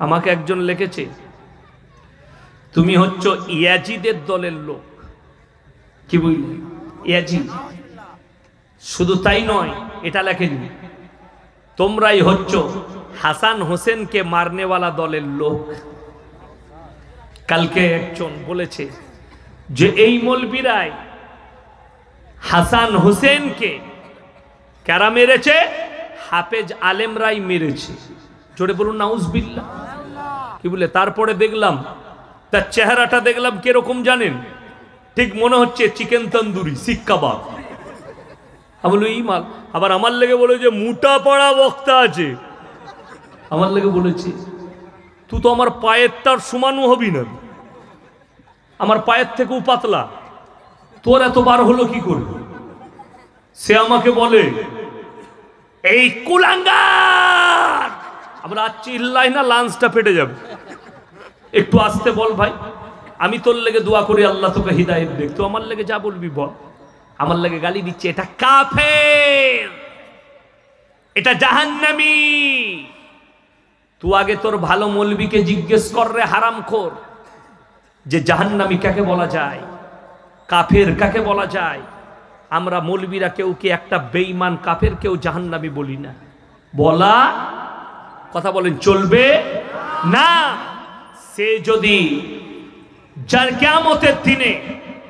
আমাকে একজন লিখেছে, তুমি হচ্ছ ইয়াজিদের দলের লোক। কি বুঝলে? ইয়াজিদ। শুধু তাই নয়, এটা লেখেনি, তোমরাই হচ্ছ হাসান হোসেনকে মারনেওয়ালা দলের লোক। কালকে একজন বলেছে যে এই মৌলবীরাই হাসান হোসেনকে কারা মেরেছে? হাফেজ আলেমরাই মেরেছে। জোরে বলুন নাউজুবিল্লাহ। কি বলে? তারপরে দেখলাম তার চেহারাটা, দেখলাম কিরকম জানেন? ঠিক মনে হচ্ছে চিকেন তন্দুরি, শিক কাবাব। আমি বলি এই মাল। আবার আমার লেগে বলে যে মোটা পাড়া বক্তা আছে। আমার লেগে বলেছে তুই তো আমার পায়ের তার সমানও হবি না, আমার পায়ের থেকেও পাতলা, তোর এত বার হলো কি করে? সে আমাকে বলে এই কুলাঙ্গার। আমরা আজ চিল্লাই না, লাঞ্চটা ফেটে যাবে। একটু আসতে বল ভাই, আমি তোর লেগে দোয়া করি আল্লাহ তোকে হিদায়াত দেখ। তুই আমার লেগে যা বলবি বল। আমার লেগে গালি দিচ্ছে, এটা কাফের, এটা জাহান্নামী। তুই আগে তোর ভালো মৌলবীকে জিজ্ঞেস কর রে হারামখোর, যে জাহান্নামী কাকে বলা যায়, কাফের কাকে বলা যায়। আমরা মৌলবীরা কেউ কি একটা বেঈমান কাফের কেউ জাহান্নামী বলি না। বলা কথা বলেন চলবে না। সে যদি যার কিয়ামতের দিনে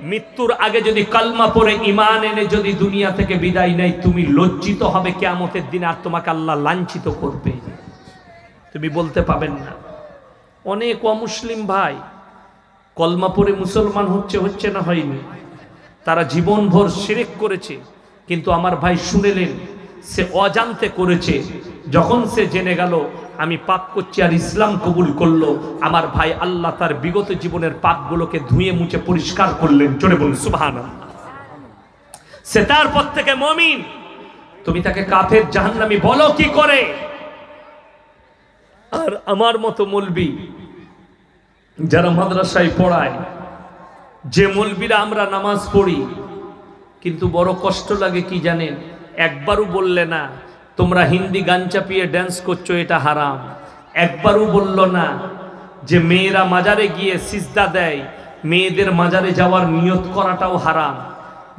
মৃত্যুর আগে যদি কালমা পড়ে ঈমান এনে যদি দুনিয়া থেকে বিদায় নেয়, তুমি লজ্জিত হবে কিয়ামতের দিনে, আর তোমাকে আল্লাহ লাঞ্ছিত করবে, তুমি বলতে পাবেন না। অনেক অমুসলিম ভাই কলমা পড়ে মুসলমান হচ্ছে না হয়নি, তারা জীবনভর শিরক করেছে, কিন্তু আমার ভাই শুনেলেন সে অজান্তে করেছে। যখন সে জেনে গেল আমি পাপ করছি আর ইসলাম কবুল করলো, আমার ভাই আল্লাহ তার বিগত জীবনের পাপগুলোকে ধুয়ে মুছে পরিষ্কার করলেন। জোরে বলুন সুবহানাল্লাহ। সে তারপর থেকে মুমিন। তুমি তাকে কাফের জাহান্নামী বলো কি করে? আর আমার মতো মৌলবী যারা মাদ্রাসায় পড়ায়, যে মৌলবীরা আমরা নামাজ পড়ি, কিন্তু বড় কষ্ট লাগে কি জানেন? একবারও বললে না তোমরা হিন্দি গান চাপিয়ে ড্যান্স করছো এটা হারাম। একবারও বলল না যে মেয়েরা মাজারে গিয়ে সিজদা দেয়, মেয়েদের মাজারে যাওয়ার নিয়ত করাটাও হারাম।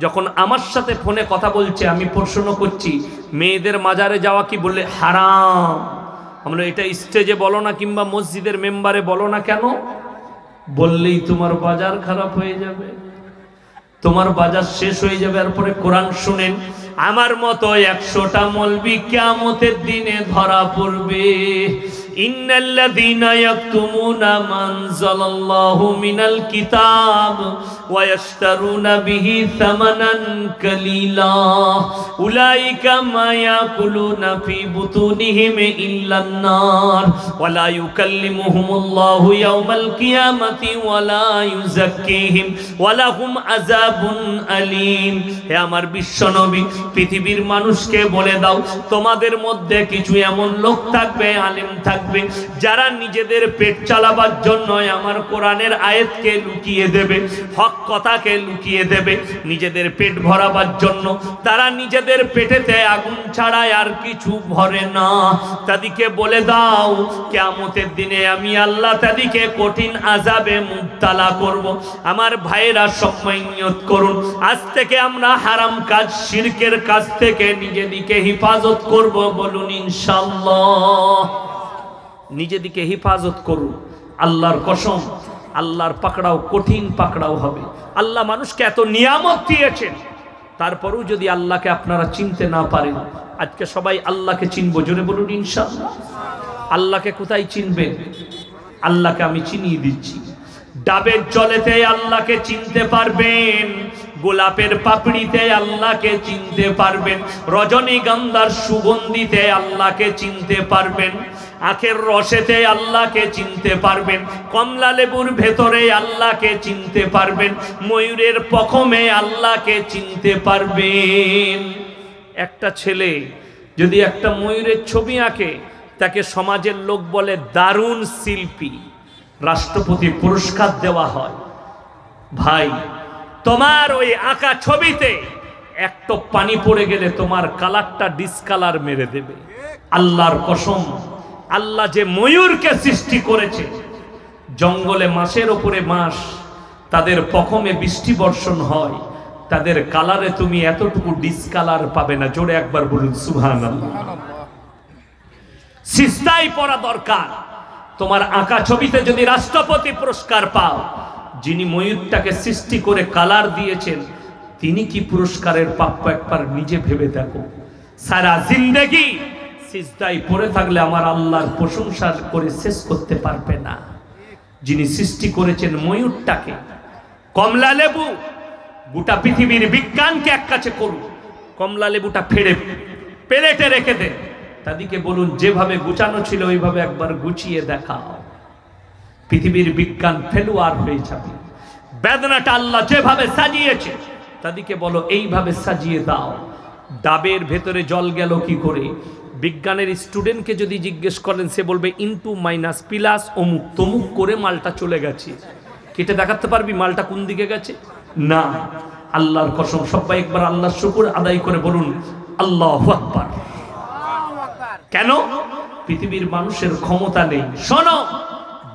যখন আমার সাথে ফোনে কথা বলছে আমি প্রশ্ন করছি মেয়েদের মাজারে যাওয়া কি বললে হারাম? আমরা এটা স্টেজে বলো না কিংবা মসজিদের মেম্বারে বলো না কেন? বললেই তোমার বাজার খারাপ হয়ে যাবে, তোমার বাজার শেষ হয়ে যাবে। এরপরে কোরআন শুনেন, আমার মতো 100টা মৌলবী কিয়ামতের দিনে ধরা পড়বে। ইন্নাল্লাযীনা ইয়াকতুমুনা মা আনজালাল্লাহু মিনাল কিতাব ওয়া ইয়াশতারুনা বিহি সামানান কালীলা উলাইকা মা ইয়াকুলুনা ফি বুতুনিহিম ইল্লান নার ওয়া লা ইউকাল্লিমুহুমুল্লাহু ইয়াওমাল কিয়ামাতি ওয়া লা ইউযাক্কিহিম ওয়া লাহুম আযাবুন আলীম। হে আমার বিশ্বনবী, পৃথিবীর মানুষকে বলে দাও তোমাদের মধ্যে কিছু এমন লোক থাকবে, আলেম থাকবে, যারা নিজেদের পেট চালাবার জন্য আমার কোরআনের আয়াতকে লুকিয়ে দেবে, হক কথাকে লুকিয়ে দেবে, নিজেদের পেট ভরাবার জন্য তারা নিজেদের পেটেতে আগুন ছাড়ায় আর কিছু ভরে না। তাদেরকে বলে দাও কিয়ামতের দিনে আমি আল্লাহ তাদেরকে কঠিন আযাবে মুবতালা করব। আমার ভাইয়েরা সবাই নিয়ত করুন, আজ থেকে আমরা হারাম কাজ শিরকের কাজ থেকে নিজেদেরকে হেফাজত করব। বলুন ইনশাআল্লাহ। নিজেদিকে হেফাজত করুন। আল্লাহর কসম, আল্লাহর পাকড়াও কঠিন পাকড়াও হবে। আল্লাহ মানুষকে এত নিয়ামত দিয়েছেন, তারপরেও যদি আল্লাহকে আপনারা চিনতে না পারেন, আজকে সবাই আল্লাহকে চিনবো। জোরে বলুন ইনশাআল্লাহ। আল্লাহকে কোথায় চিনবেন? আল্লাহকে আমি চিনিয়ে দিচ্ছি। ডাবের জলেতে আল্লাহকে চিনতে পারবেন, গোলাপের পাপড়িতে আল্লাহকে চিনতে পারবেন, রজনীগন্ধার সুগন্ধিতে আল্লাহকে চিনতে পারবেন, আখের রসেতে আল্লাহকে চিনতে পারবেন, কমলা লেবুর ভেতরে আল্লাহকে চিনতে পারবেন, ময়ূরের পখমে আল্লাহকে চিনতে পারবেন। একটা ছেলে যদি একটা ময়ূরের ছবি আঁকে, তাকে সমাজের লোক বলে দারুণ শিল্পী, রাষ্ট্রপতি পুরস্কার দেওয়া হয়। ভাই, তোমার ওই আঁকা ছবিতে একটা পানি পড়ে গেলে তোমার কালারটা ডিসকালার মেরে দেবে। আল্লাহর কসম, আল্লাহ যে ময়ূরকে সৃষ্টি করেছে, জঙ্গলে মাসের ওপরে মাস তাদের পখমে বৃষ্টি বর্ষণ হয়, তাদের কালারে তুমি এতটুকু ডিসকালার পাবে না। জোরে একবার বলুন সুবহানাল্লাহ। সিজদায় পড়া দরকার। তোমার আঁকা ছবিতে যদি রাষ্ট্রপতি পুরস্কার পাও, যিনি ময়ূরটাকে সৃষ্টি করে কালার দিয়েছেন তিনি কি পুরস্কারের প্রাপ্য একবার নিজে ভেবে দেখো। সারা জিন্দেগি সিজদায় পড়ে থাকলে আমার আল্লাহর প্রশংসা করে শেষ করতে পারবে না। যিনি সৃষ্টি করেছেন ময়ূরটাকে, কমলা লেবু, গোটা পৃথিবীর বিজ্ঞানকে এক কাছে করুন, কমলা লেবুটা ফেড়ে পেরেটে রেখে দেন, তাদেরকে বলুন যেভাবে গুছানো ছিল ওইভাবে একবার গুছিয়ে দেখাও, পৃথিবীর বিজ্ঞান ফেলুয়ার হয়ে যাবে। বেদনাটা আল্লাহ যেভাবে সাজিয়েছে তাদেরকে বলো এইভাবে সাজিয়ে দাও। ডাবের ভেতরে জল গেল কি করে? বিজ্ঞানের স্টুডেন্টকে যদি জিজ্ঞেস করেন সে বলবে ইনটু মাইনাস প্লাস অমুক তমুক করে মালটা চলে গেছে। কেটে দেখাতে পারবি মালটা কোন দিকে গেছে? না। আল্লাহর কসম, সবাই একবার আল্লাহর শুকর আদায় করে বলুন আল্লাহু আকবার। কেন? পৃথিবীর মানুষের ক্ষমতা নেই। শোনো,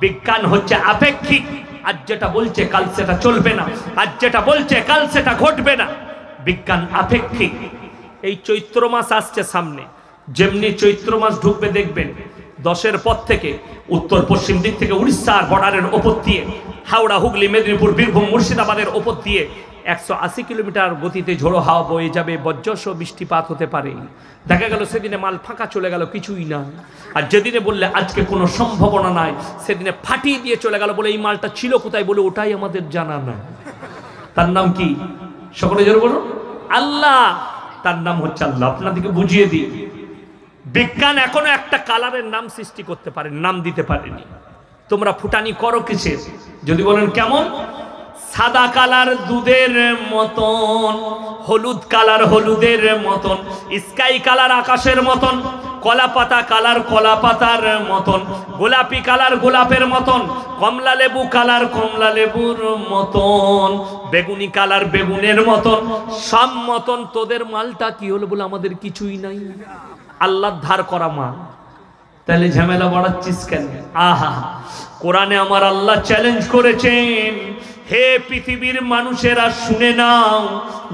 বিজ্ঞান হচ্ছে আপেক্ষিক। আজ যেটা বলছে কাল সেটা চলবে না, আজ যেটা বলছে কাল সেটা ঘটবে না। বিজ্ঞান আপেক্ষিক। এই চৈত্র মাস আসছে সামনে, যেমনি চৈত্র মাস ঢুকবে দেখবেন 10-এর পর থেকে উত্তর পশ্চিম দিক থেকে উড়িষ্যার বর্ডারের ওপর দিয়ে হাওড়া, হুগলি, মেদিনীপুর, বীরভূম, মুর্শিদাবাদের ওপর দিয়ে 180 কিলোমিটার গতিতে ঝোড়ো হাওয়া বয়ে যাবে, বজ্রসহ বৃষ্টিপাত হতে পারে। দেখা গেল সেদিনে মাল ফাঁকা চলে গেল, কিছুই না। আর যেদিনে বললে আজকে কোনো সম্ভাবনা নাই, সেদিনে ফাটিয়ে দিয়ে চলে গেল, বলে এই মালটা ছিল কোথায়, বলে ওটাই আমাদের জানা না। তার নাম কি? সকলে জোরে বলুন আল্লাহ। তার নাম হচ্ছে আল্লাহ। আপনাদেরকে বুঝিয়ে দিই, বিজ্ঞান এখনো একটা কালারের নাম সৃষ্টি করতে পারেন, নাম দিতে পারেনি। তোমরা ফুটানি করো কিসের? যদি বলেন কেমন? সাদা কালার দুধের মতন, হলুদ কালার হলুদের মতন, স্কাই কালার আকাশের মতন, কলা পাতা কালার কলা পাতার মতন, গোলাপি কালার গোলাপের মতন, কমলা লেবু কালার কমলা লেবুর মতন, বেগুনি কালার বেগুনের মতন, সব মতন। তোদের মালটা কি হলো? বলে আমাদের কিছুই নাই। আল্লাহ ধার করা মাল, তাহলে ঝামেলা বাড়াচ্ছিস কেন? আহা, কোরআনে আমার আল্লাহ চ্যালেঞ্জ করেছেন, হে পৃথিবীর মানুষেরা শুনে নাও,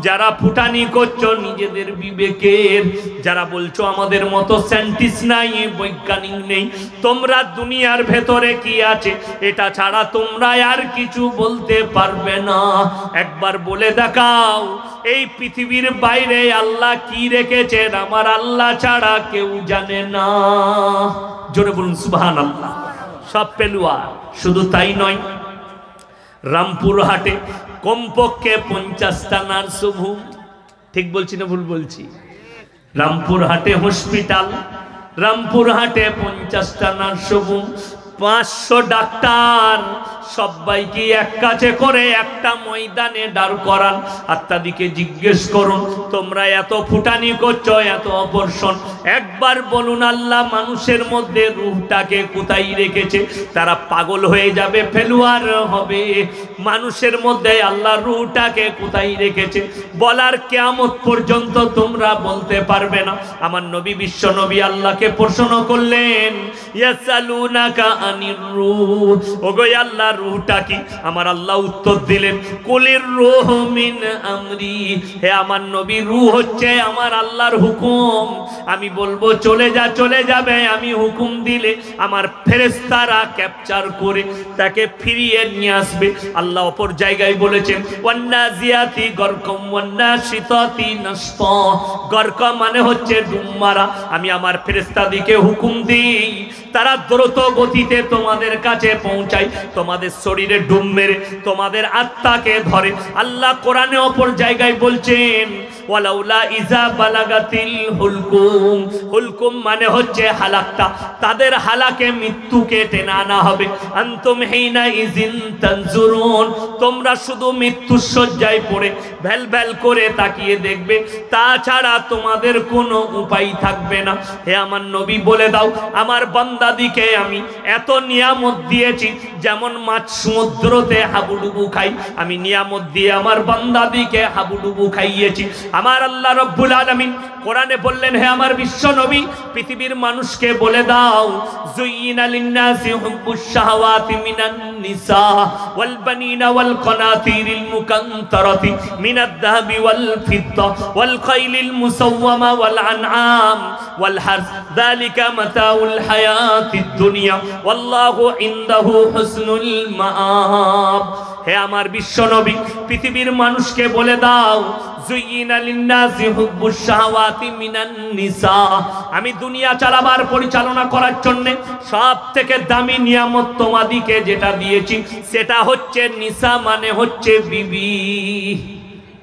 যারা ফুটানি করছো নিজেদের বিবেকের, যারা বলছো আমাদের মতো সায়েন্টিস্ট নাই, বৈজ্ঞানিক নেই, তোমরা দুনিয়ার ভেতরে কি আছে এটা ছাড়া তোমরা আর কিছু বলতে পারবে না। একবার বলে দেখাও, এই পৃথিবীর বাইরে আল্লাহ কি রেখেছেন আমার আল্লাহ ছাড়া কেউ জানে না। জোরে বলুন সুবহানাল্লাহ। সব পেলুয়া। শুধু তাই নয়, রামপুরহাটে কমপক্ষে 50টা নার্সিংহোম, ঠিক বলছি না ভুল বলছি? রামপুরহাটে হসপিটাল, রামপুরহাটে 50টা নার্সিংহোম, 500 ডাক্তার, সবাইকে এক কাছে করে একটা ময়দানে দাঁড় করান। আর তাদেরকে জিজ্ঞেস করুন, তোমরা এত ফুটানি করছো, এত অপরশন, একবার বলুন আল্লাহ মানুষের মধ্যে রূহটাকে কোথায় রেখেছে? তারা পাগল হয়ে যাবে, ফেলুয়ার হবে। মানুষের মধ্যে আল্লাহ রূহটাকে কোথায় রেখেছে বলার কিয়ামত পর্যন্ত তোমরা বলতে পারবে না। আমার নবী, বিশ্ব নবী আল্লাহকে প্রশ্ন করলেন, ইয়াসালুনাকা আনির রূহ, ওগো আল্লাহ রূহটা কি? আমার আল্লাহ উত্তর দিলেন, কুলির রূহ মিন আমরি, হে আমার নবী, রূহ হচ্ছে আমার আল্লাহর হুকুম। আমি বলবো চলে যা, চলে যাবে। আমি হুকুম দিলে আমার ফেরেশতারা ক্যাপচার করে তাকে ফিরিয়ে নিয়ে আসবে। আল্লাহ অপর জায়গায় বলেছেন, ওয়ান্নাজিয়াতি গরকম ওয়ান্নাশিতাতি নাশতা, গরকম মানে হচ্ছে ডুব মারা। আমি আমার ফেরেশতাদিকে হুকুম দিই, তারা দ্রুত গতিতে তোমাদের কাছে পৌঁছায়, তোমাদের শরীরে ডুব মেরে তোমাদের আত্মাকে ধরে। আল্লাহ কোরআনে অপর জায়গায় বলছেন, ওয়ালাউলা ইজা বালাগাতিল হুলকুম, হুলকুম মানে হচ্ছে হালাকটা, তাদের হালাকে মৃত্যুকে টেনে আনা হবে। আনতুম হিনা ইজিন তানজুরুন, তোমরা শুধু মৃত্যুর শয্যায় পড়ে ভ্যাল ভ্যাল করে তাকিয়ে দেখবে, তাছাড়া তোমাদের কোনো উপায় থাকবে না। হে আমার নবী বলে দাও, আমার বান্দাদিকে আমি এত নিয়ামত দিয়েছি, যেমন মাছ সমুদ্রতে হাবুডুবু খাই, আমি নিয়ামত দিয়ে আমার বান্দাদিকে হাবুডুবু খাইয়েছি। আমার আল্লাহ রব্বুল আলামিন কোরআনে বললেন, হে আমার বিশ্ব নবী, পৃথিবীর মানুষকে বলে দাও, যুইনা লিন-নাসি হুব্বুশ শাহাওয়াতি মিনান নিসা ওয়াল বানিনা ওয়াল কানাতিরিল মুকান্তারাতি মিনাদ যাহাবি ওয়াল ফিদ্দা ওয়াল খাইলিল মুসাওয়ামা ওয়াল আনআম ওয়াল হারস, যালিকা মাতাউল হায়াতিদ দুনিয়া ওয়াল্লাহু ইনদাহু হুসনুল মাআব। হে আমার বিশ্ব নবী, পৃথিবীর মানুষকে বলে দাও, যুইনা লিন-নাসি হুব্বুশ শাহাওয়াতি মিনান নিসা, আমি দুনিয়া চালাবার পরিচালনা করার জন্য সব থেকে দামি নিয়ামত তোমাদিকে যেটা দিয়েছি সেটা হচ্ছে নিসা, মানে হচ্ছে বিবি,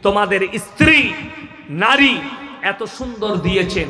তোমাদের স্ত্রী, নারী এত সুন্দর দিয়েছেন।